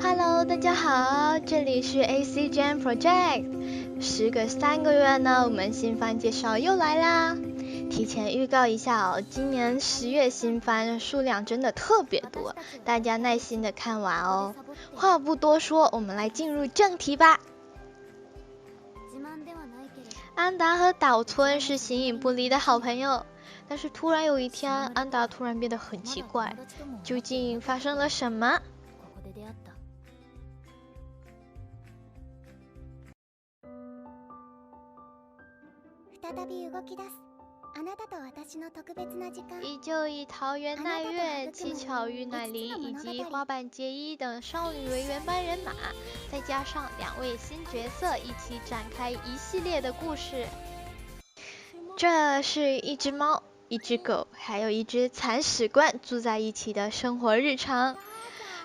Hello， 大家好，这里是 AC Jam Project。时隔3个月呢，我们新番介绍又来啦。提前预告一下哦，今年10月新番数量真的特别多，大家耐心的看完哦。话不多说，我们来进入正题吧。安达和岛村是形影不离的好朋友，但是突然有一天，安达突然变得很奇怪，究竟发生了什么？依旧以桃园奈月、七巧玉乃梨以及花坂结衣等少女为原班人马，再加上2位新角色一起展开一系列的故事。这是一只猫、一只狗，还有一只铲屎官住在一起的生活日常。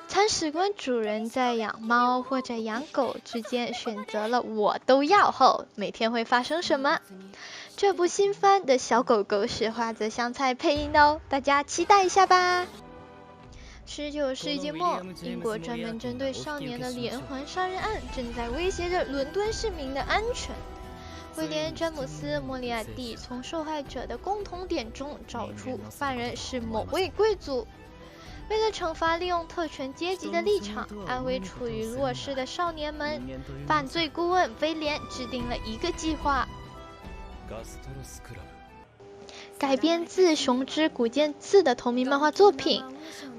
铲屎官主人在养猫或者养狗之间选择了我都要后，每天会发生什么？这部新番的小狗狗是花泽香菜配音的哦，大家期待一下吧。19世纪末，英国专门针对少年的连环杀人案正在威胁着伦敦市民的安全。威廉·詹姆斯·莫里亚蒂从受害者的共同点中找出犯人是某位贵族。为了惩罚利用特权阶级的立场安慰处于弱势的少年们，犯罪顾问威廉制定了一个计划。改编自熊之古见次的同名漫画作品，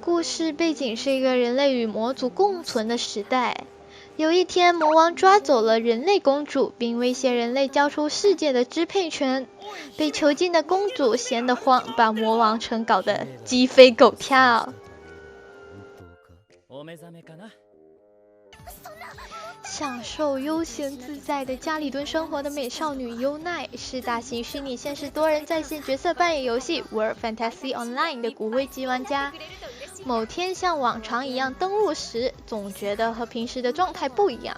故事背景是一个人类与魔族共存的时代。有一天，魔王抓走了人类公主，并威胁人类交出世界的支配权。被囚禁的公主闲得慌，把魔王城搞得鸡飞狗跳。享受悠闲自在的家里蹲生活的美少女优奈，是大型虚拟现实多人在线角色扮演游戏 World Fantasy Online 的骨灰级玩家。某天像往常一样登录时，总觉得和平时的状态不一样。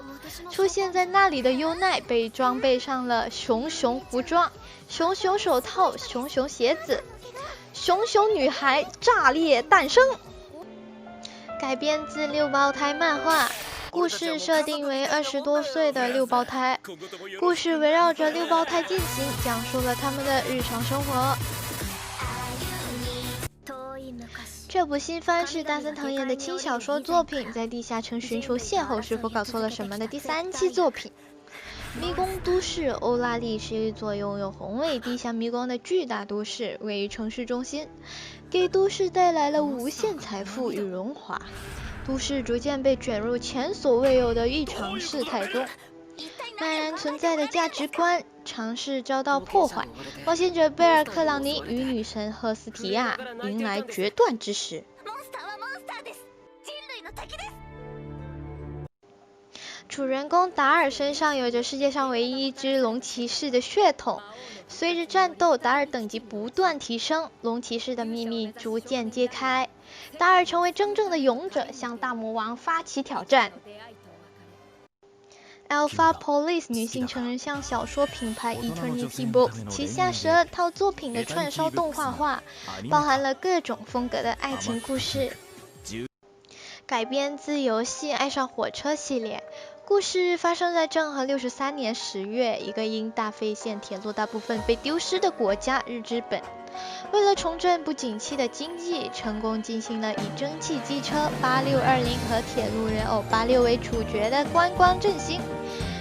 出现在那里的优奈被装备上了熊熊服装、熊熊手套、熊熊鞋子，熊熊女孩炸裂诞生。改编自6胞胎漫画，故事设定为20多岁的6胞胎，故事围绕着6胞胎进行，讲述了他们的日常生活。这部新番是大森藤彦的轻小说作品，在地下城寻求邂逅是否搞错了什么的第3期作品。迷宫都市欧拉利是一座拥有宏伟地下迷宫的巨大都市，位于城市中心，给都市带来了无限财富与荣华。都市逐渐被卷入前所未有的异常事态中，漫然存在的价值观尝试遭到破坏，冒险者贝尔克朗尼与女神赫斯提亚迎来决断之时。主人公达尔身上有着世界上唯一一只龙骑士的血统，随着战斗，达尔等级不断提升，龙骑士的秘密逐渐揭开，达尔成为真正的勇者，向大魔王发起挑战。Alpha Police 女性成人向小说品牌 Eternity Books 旗下12套作品的串烧动画化，包含了各种风格的爱情故事。改编自游戏《爱上火车》系列，故事发生在正和63年10月，一个因大废线铁路大部分被丢失的国家日之本。为了重振不景气的经济，成功进行了以蒸汽机车8620和铁路人偶86为主角的观光振兴。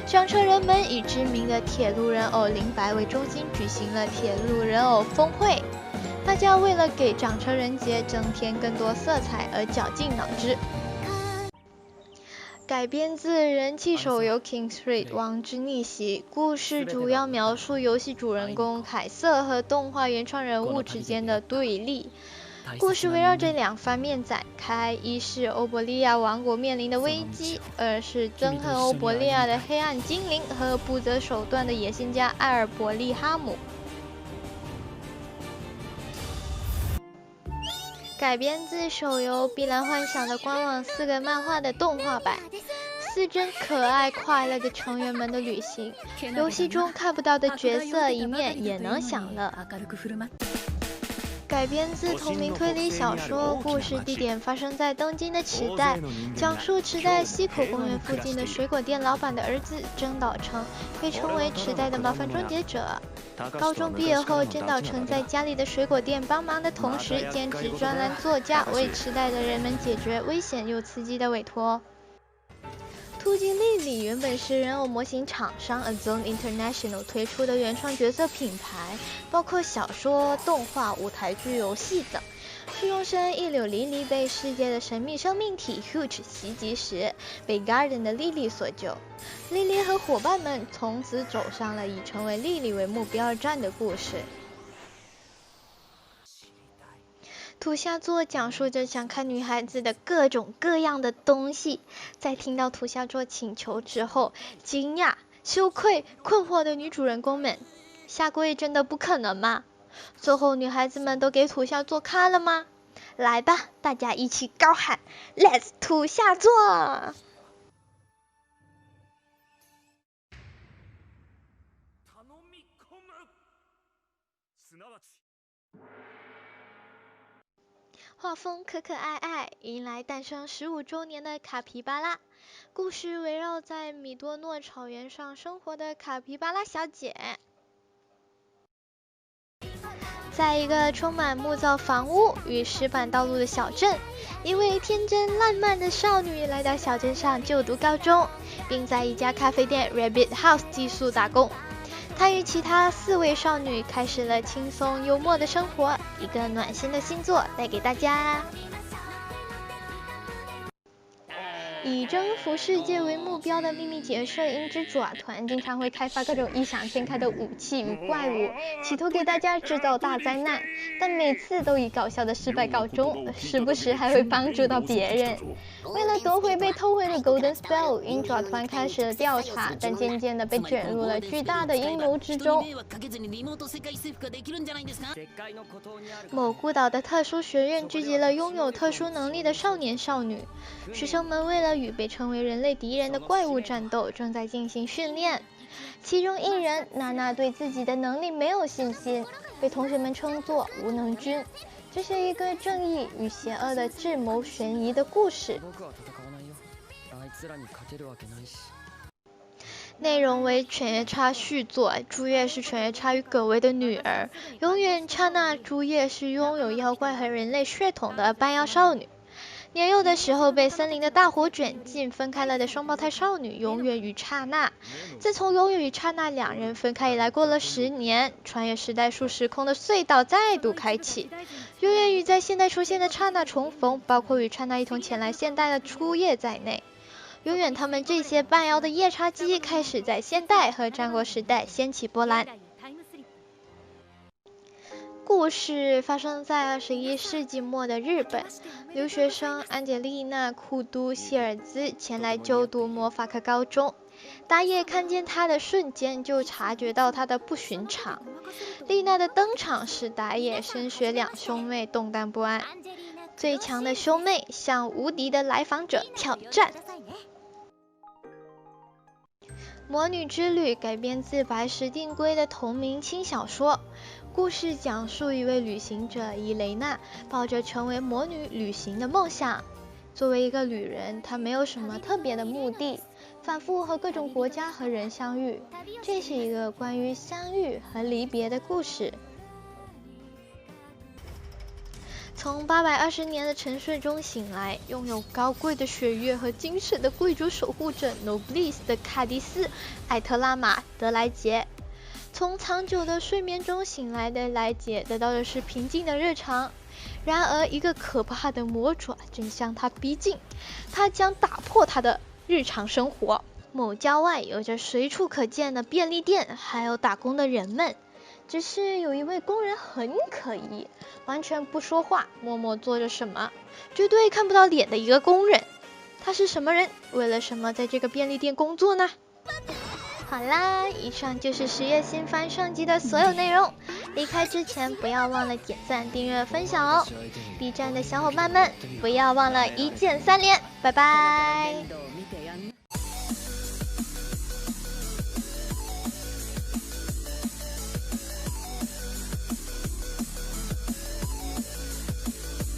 上车人们以知名的铁路人偶林白为中心举行了铁路人偶峰会，大家为了给掌车人节增添更多色彩而绞尽脑汁。改编自人气手游 King Street 王之逆袭，故事主要描述游戏主人公凯瑟和动画原创人物之间的对立。故事围绕着2方面展开，一是欧伯利亚王国面临的危机，二是憎恨欧伯利亚的黑暗精灵和不择手段的野心家艾尔伯利哈姆。改编自手游《碧蓝幻想》的官网4个漫画的动画版，4真可爱快乐的成员们的旅行，游戏中看不到的角色一面也能享乐。改编自同名推理小说，故事地点发生在东京的池袋，讲述池袋西口公园附近的水果店老板的儿子真岛诚被称为池袋的麻烦终结者。高中毕业后，真岛诚在家里的水果店帮忙的同时，兼职专栏作家，为池袋的人们解决危险又刺激的委托。突击莉莉原本是人偶模型厂商 Azone International 推出的原创角色品牌，包括小说、动画、舞台剧、游戏等。是用生一柳莉莉被世界的神秘生命体 Huge 袭击时，被 Garden 的莉莉所救。莉莉和伙伴们从此走上了以成为莉莉为目标而战的故事。土下座讲述着想看女孩子的各种各样的东西，在听到土下座请求之后，惊讶、羞愧、困惑的女主人公们，下跪真的不可能吗？最后女孩子们都给土下座看了吗？来吧，大家一起高喊 Let's 土下座！画风可可爱爱，迎来诞生15周年的卡皮巴拉。故事围绕在米多诺草原上生活的卡皮巴拉小姐，在一个充满木造房屋与石板道路的小镇，一位天真烂漫的少女来到小镇上就读高中，并在一家咖啡店 Rabbit House 寄宿打工。她与其他4位少女开始了轻松幽默的生活，一个暖心的星座带给大家。以征服世界为目标的秘密结社鹰之爪团经常会开发各种异想天开的武器与怪物，企图给大家制造大灾难，但每次都以搞笑的失败告终，时不时还会帮助到别人。为了夺回被偷回的 Golden Spell， 鹰爪团开始了调查，但渐渐地被卷入了巨大的阴谋之中。某孤岛的特殊学院聚集了拥有特殊能力的少年少女，学生们为了与被称为人类敌人的怪物战斗，正在进行训练。其中一人娜娜对自己的能力没有信心，被同学们称作无能君。这是一个正义与邪恶的智谋悬疑的故事，内容为犬夜叉续作。朱叶是犬夜叉与葛薇的女儿，永远刹那朱叶是拥有妖怪和人类血统的半妖少女。年幼的时候被森林的大火卷进，分开了的双胞胎少女永远与刹那。自从永远与刹那两人分开以来，过了10年，穿越时代数时空的隧道再度开启，永远与在现代出现的刹那重逢，包括与刹那一同前来现代的初夜在内。永远他们这些半妖的夜叉姬开始在现代和战国时代掀起波澜。故事发生在21世纪末的日本，留学生安杰丽娜·库都希尔兹前来就读魔法科高中。打野看见她的瞬间就察觉到她的不寻常。丽娜的登场使打野深雪两兄妹动荡不安。最强的兄妹向无敌的来访者挑战。魔女之旅改编自白石定圭的同名轻小说。故事讲述一位旅行者伊雷娜抱着成为魔女旅行的梦想。作为一个旅人，她没有什么特别的目的，反复和各种国家和人相遇。这是一个关于相遇和离别的故事。从820年的沉睡中醒来，拥有高贵的血月和精神的贵族守护者 Noblesse 的卡迪斯·艾特拉玛·德莱杰。从长久的睡眠中醒来的莱杰得到的是平静的日常，然而一个可怕的魔爪正向他逼近，他将打破他的日常生活。某郊外有着随处可见的便利店，还有打工的人们，只是有一位工人很可疑，完全不说话，默默做着什么，绝对看不到脸的一个工人。他是什么人？为了什么在这个便利店工作呢？好啦，以上就是10月新番上集的所有内容。离开之前不要忘了点赞、订阅、分享哦。B 站的小伙伴们不要忘了1键3连，拜拜。